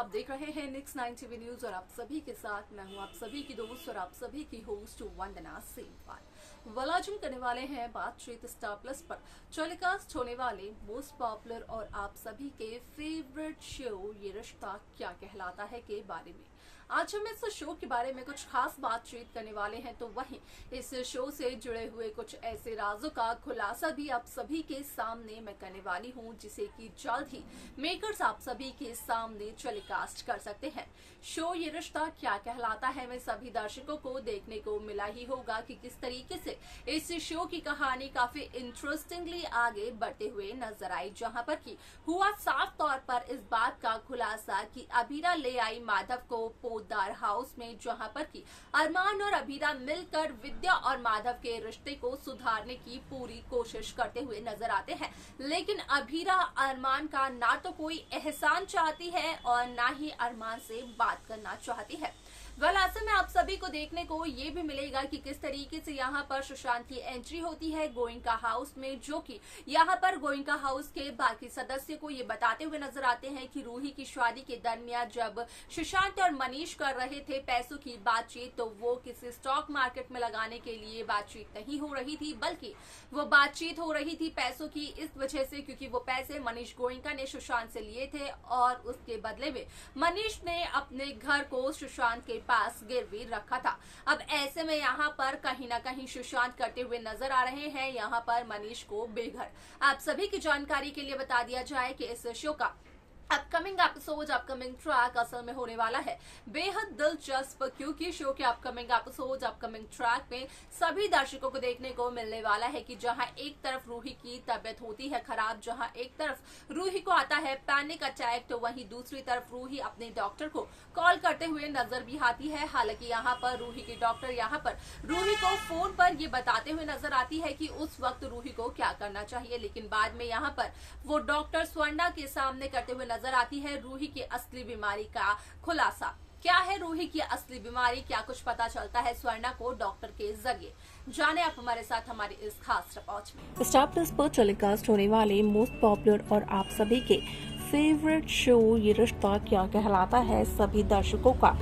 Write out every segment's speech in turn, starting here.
आप देख रहे हैं नेक्स्ट 9 टीवी न्यूज और आप सभी के साथ मैं हूं आप सभी की दोस्त और आप सभी की होस्ट वंदना सेमवाल। आज हम करने वाले हैं बातचीत स्टार प्लस पर टेलीकास्ट होने वाले मोस्ट पॉपुलर और आप सभी के फेवरेट शो ये रिश्ता क्या कहलाता है के बारे में। आज हम इस शो के बारे में कुछ खास बातचीत करने वाले हैं, तो वहीं इस शो से जुड़े हुए कुछ ऐसे राजों का खुलासा भी आप सभी के सामने मैं करने वाली हूं, जिसे कि जल्द ही मेकर्स आप सभी के सामने टेलीकास्ट कर सकते हैं। शो ये रिश्ता क्या कहलाता है में सभी दर्शकों को देखने को मिला ही होगा कि किस तरीके से इस शो की कहानी काफी इंटरेस्टिंगली आगे बढ़ते हुए नजर आई, जहां पर कि हुआ साफ तौर पर इस बात का खुलासा कि अबीरा ले आई माधव को पोद्दार हाउस में, जहां पर कि अरमान और अबीरा मिलकर विद्या और माधव के रिश्ते को सुधारने की पूरी कोशिश करते हुए नजर आते हैं। लेकिन अबीरा अरमान का ना तो कोई एहसान चाहती है और ना ही अरमान से बात करना चाहती है। ऐसे में आप सभी को देखने को ये भी मिलेगा कि किस तरीके से यहाँ पर सुशांत की एंट्री होती है गोयनका हाउस में, जो कि यहाँ पर गोयनका हाउस के बाकी सदस्य को ये बताते हुए नजर आते हैं कि रूही की शादी के दरमियान जब सुशांत और मनीष कर रहे थे पैसों की बातचीत, तो वो किसी स्टॉक मार्केट में लगाने के लिए बातचीत नहीं हो रही थी, बल्कि वो बातचीत हो रही थी पैसों की इस वजह से क्योंकि वो पैसे मनीष गोयनका ने सुशांत से लिए थे और उसके बदले में मनीष ने अपने घर को सुशांत के पास गिरवी रखा था। अब ऐसे में यहाँ पर कहीं ना कहीं सुशांत करते हुए नजर आ रहे हैं यहाँ पर मनीष को बेघर। आप सभी की जानकारी के लिए बता दिया जाए कि इस शो का अपकमिंग एपिसोड अपकमिंग ट्रैक असल में होने वाला है बेहद दिलचस्प, क्योंकि शो के अपकमिंग एपिसोड अपकमिंग ट्रैक में सभी दर्शकों को देखने को मिलने वाला है कि जहां एक तरफ रूही की तबीयत होती है खराब, जहां एक तरफ रूही को आता है पैनिक अटैक, तो वहीं दूसरी तरफ रूही अपने डॉक्टर को कॉल करते हुए नजर भी आती है। हालांकि यहाँ पर रूही की डॉक्टर यहाँ पर रूही को फोन पर ये बताते हुए नजर आती है कि उस वक्त रूही को क्या करना चाहिए, लेकिन बाद में यहाँ पर वो डॉक्टर स्वर्णा के सामने करते हुए नजर आती है रूही की असली बीमारी का खुलासा। क्या है रूही की असली बीमारी, क्या कुछ पता चलता है स्वर्णा को डॉक्टर के जरिए, जाने आप हमारे साथ हमारी इस खास रिपोर्ट में। स्टार प्लस पर टेलीकास्ट होने वाले मोस्ट पॉपुलर और आप सभी के फेवरेट शो ये रिश्ता क्या कहलाता है सभी दर्शकों का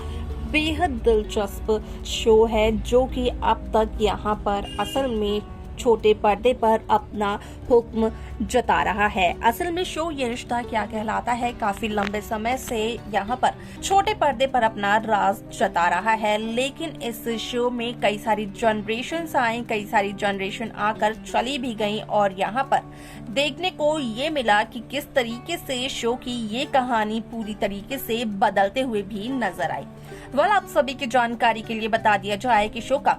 बेहद दिलचस्प शो है, जो कि अब तक यहाँ पर असल में छोटे पर्दे पर अपना हुक्म जता रहा है। असल में शो ये रिश्ता क्या कहलाता है काफी लंबे समय से यहाँ पर छोटे पर्दे पर अपना राज जता रहा है, लेकिन इस शो में कई सारी जनरेशंस आई, कई सारी जनरेशन आकर चली भी गई और यहाँ पर देखने को ये मिला कि किस तरीके से शो की ये कहानी पूरी तरीके से बदलते हुए भी नजर आई। आप सभी की जानकारी के लिए बता दिया जाए कि शो का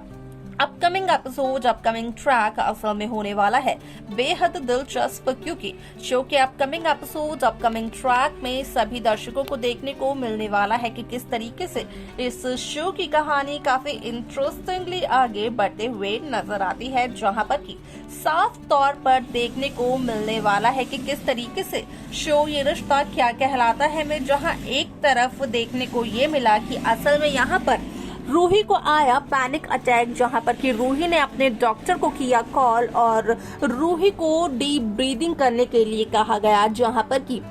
अपकमिंग एपिसोड अपकमिंग ट्रैक असल में होने वाला है बेहद दिलचस्प, क्योंकि शो के अपकमिंग एपिसोड अपकमिंग ट्रैक में सभी दर्शकों को देखने को मिलने वाला है कि किस तरीके से इस शो की कहानी काफी इंटरेस्टिंगली आगे बढ़ते हुए नजर आती है, जहां पर कि साफ तौर पर देखने को मिलने वाला है कि किस तरीके से शो ये रिश्ता क्या कहलाता है में जहां एक तरफ देखने को ये मिला कि असल में यहाँ पर रूही को आया पैनिक अटैक, जहां पर कि रूही ने अपने डॉक्टर को किया कॉल और रूही को डीप ब्रीदिंग करने के लिए कहा गया, जहां पर कि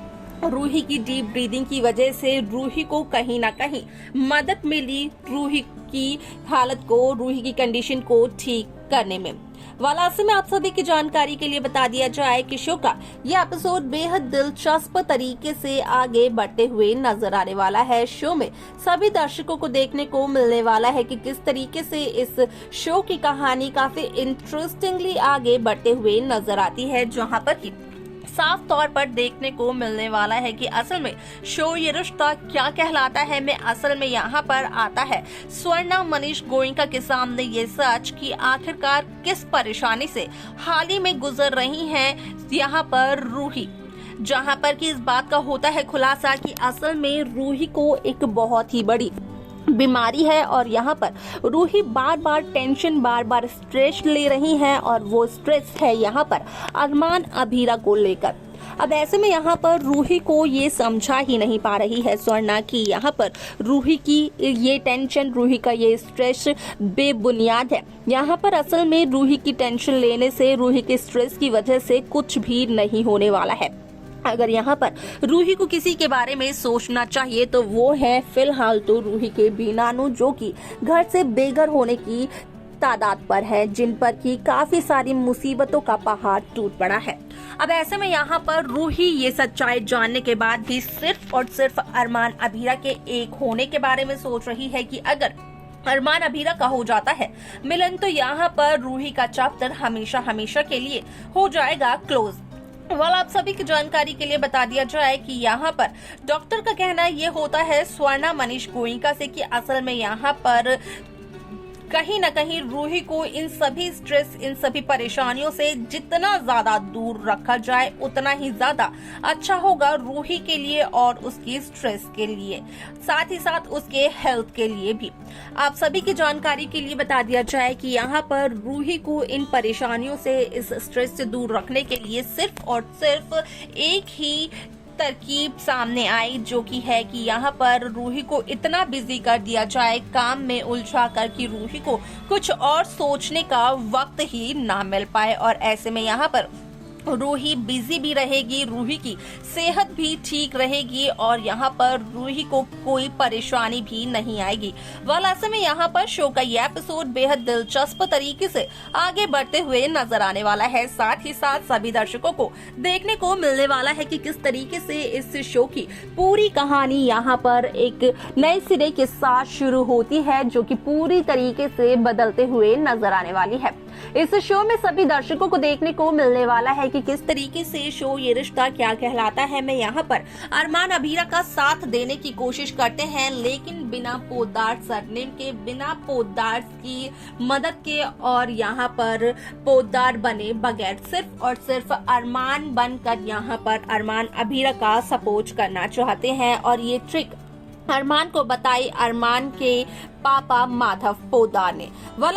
रूही की डीप ब्रीदिंग की वजह से रूही को कहीं ना कहीं मदद मिली रूही की हालत को, रूही की कंडीशन को ठीक करने में। ऐसे में आप सभी की जानकारी के लिए बता दिया जाए कि शो का यह एपिसोड बेहद दिलचस्प तरीके से आगे बढ़ते हुए नजर आने वाला है। शो में सभी दर्शकों को देखने को मिलने वाला है कि किस तरीके से इस शो की कहानी काफी इंटरेस्टिंगली आगे बढ़ते हुए नजर आती है, जहां पर कि साफ तौर पर देखने को मिलने वाला है कि असल में शो ये रिश्ता क्या कहलाता है में असल में यहाँ पर आता है स्वर्णा मनीष गोयनका के सामने ये सच कि आखिरकार किस परेशानी से हाल ही में गुजर रही हैं यहाँ पर रूही, जहाँ पर कि इस बात का होता है खुलासा कि असल में रूही को एक बहुत ही बड़ी बीमारी है और यहाँ पर रूही बार बार टेंशन बार बार स्ट्रेस ले रही हैं और वो स्ट्रेस है यहाँ पर अरमान अबीरा को लेकर। अब ऐसे में यहाँ पर रूही को ये समझा ही नहीं पा रही है स्वर्णा कि यहाँ पर रूही की ये टेंशन, रूही का ये स्ट्रेस बेबुनियाद है। यहाँ पर असल में रूही की टेंशन लेने से, रूही के स्ट्रेस की वजह से कुछ भी नहीं होने वाला है। अगर यहाँ पर रूही को किसी के बारे में सोचना चाहिए तो वो है फिलहाल तो रूही के बीनानू, जो कि घर से बेघर होने की तादाद पर है, जिन पर की काफी सारी मुसीबतों का पहाड़ टूट पड़ा है। अब ऐसे में यहाँ पर रूही ये सच्चाई जानने के बाद भी सिर्फ और सिर्फ अरमान अभीरा के एक होने के बारे में सोच रही है कि अगर अरमान अभीरा का हो जाता है मिलन तो यहाँ पर रूही का चैप्टर हमेशा हमेशा के लिए हो जाएगा क्लोज। आप सभी की जानकारी के लिए बता दिया जाए कि यहाँ पर डॉक्टर का कहना ये होता है स्वर्णा मनीष गोयनका से कि असल में यहाँ पर कहीं न कहीं रूही को इन सभी स्ट्रेस, इन सभी परेशानियों से जितना ज्यादा दूर रखा जाए उतना ही ज्यादा अच्छा होगा रूही के लिए और उसकी स्ट्रेस के लिए, साथ ही साथ उसके हेल्थ के लिए भी। आप सभी की जानकारी के लिए बता दिया जाए कि यहाँ पर रूही को इन परेशानियों से, इस स्ट्रेस से दूर रखने के लिए सिर्फ और सिर्फ एक ही तरकीब सामने आई, जो कि है कि यहाँ पर रूही को इतना बिजी कर दिया जाए काम में उलझा कर कि रूही को कुछ और सोचने का वक्त ही ना मिल पाए। और ऐसे में यहाँ पर रूही बिजी भी रहेगी, रूही की सेहत भी ठीक रहेगी और यहाँ पर रूही को कोई परेशानी भी नहीं आएगी। ऐसे में यहाँ पर शो का ये एपिसोड बेहद दिलचस्प तरीके से आगे बढ़ते हुए नजर आने वाला है। साथ ही साथ सभी दर्शकों को देखने को मिलने वाला है कि किस तरीके से इस शो की पूरी कहानी यहाँ पर एक नए सिरे के साथ शुरू होती है, जो कि पूरी तरीके से बदलते हुए नजर आने वाली है। इस शो में सभी दर्शकों को देखने को मिलने वाला है कि किस तरीके से शो ये रिश्ता क्या कहलाता है में यहाँ पर अरमान अभीरा का साथ देने की कोशिश करते हैं, लेकिन बिना पोद्दार सरनेम के, बिना पोद्दार की मदद के और यहाँ पर पोद्दार बने बगैर सिर्फ और सिर्फ अरमान बनकर यहाँ पर अरमान अभीरा का सपोर्ट करना चाहते हैं। और ये ट्रिक अरमान को बताई अरमान के पापा माधव पोद्दार ने।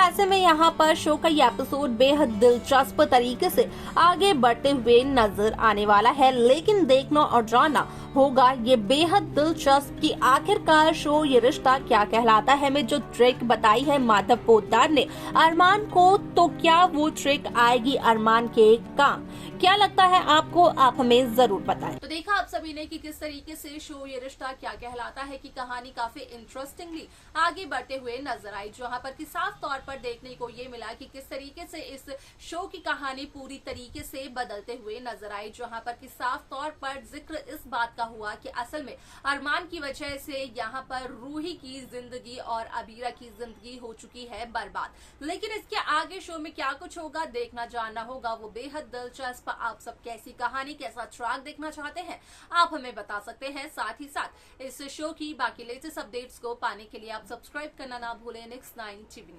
ऐसे में यहाँ पर शो का ये एपिसोड बेहद दिलचस्प तरीके से आगे बढ़ते हुए नजर आने वाला है, लेकिन देखना और जानना होगा ये बेहद दिलचस्प कि आखिरकार शो ये रिश्ता क्या कहलाता है में जो ट्रिक बताई है माधव पोद्दार ने अरमान को, तो क्या वो ट्रिक आएगी अरमान के काम? क्या लगता है आपको? आप हमें जरूर बताएं। तो देखा आप सभी ने कि किस तरीके से शो ये रिश्ता क्या कहलाता है की कहानी काफी इंटरेस्टिंगली आगे बढ़ते हुए नजर आई, जहां पर कि साफ तौर पर देखने को ये मिला कि किस तरीके से इस शो की कहानी पूरी तरीके से बदलते हुए नजर आई, जहां पर कि साफ तौर पर जिक्र इस बात का हुआ कि असल में अरमान की वजह से यहाँ पर रूही की जिंदगी और अबीरा की जिंदगी हो चुकी है बर्बाद। लेकिन इसके आगे शो में क्या कुछ होगा, देखना जानना होगा, वो बेहद दिलचस्प। आप सब कैसी कहानी, कैसा ट्रैक देखना चाहते हैं आप हमें बता सकते हैं। साथ ही साथ इस शो की बाकी लेटेस्ट अपडेट्स को पाने के लिए आप सब्सक्राइब करना ना भूलें नेक्स्ट 9 टीवी न्यूज।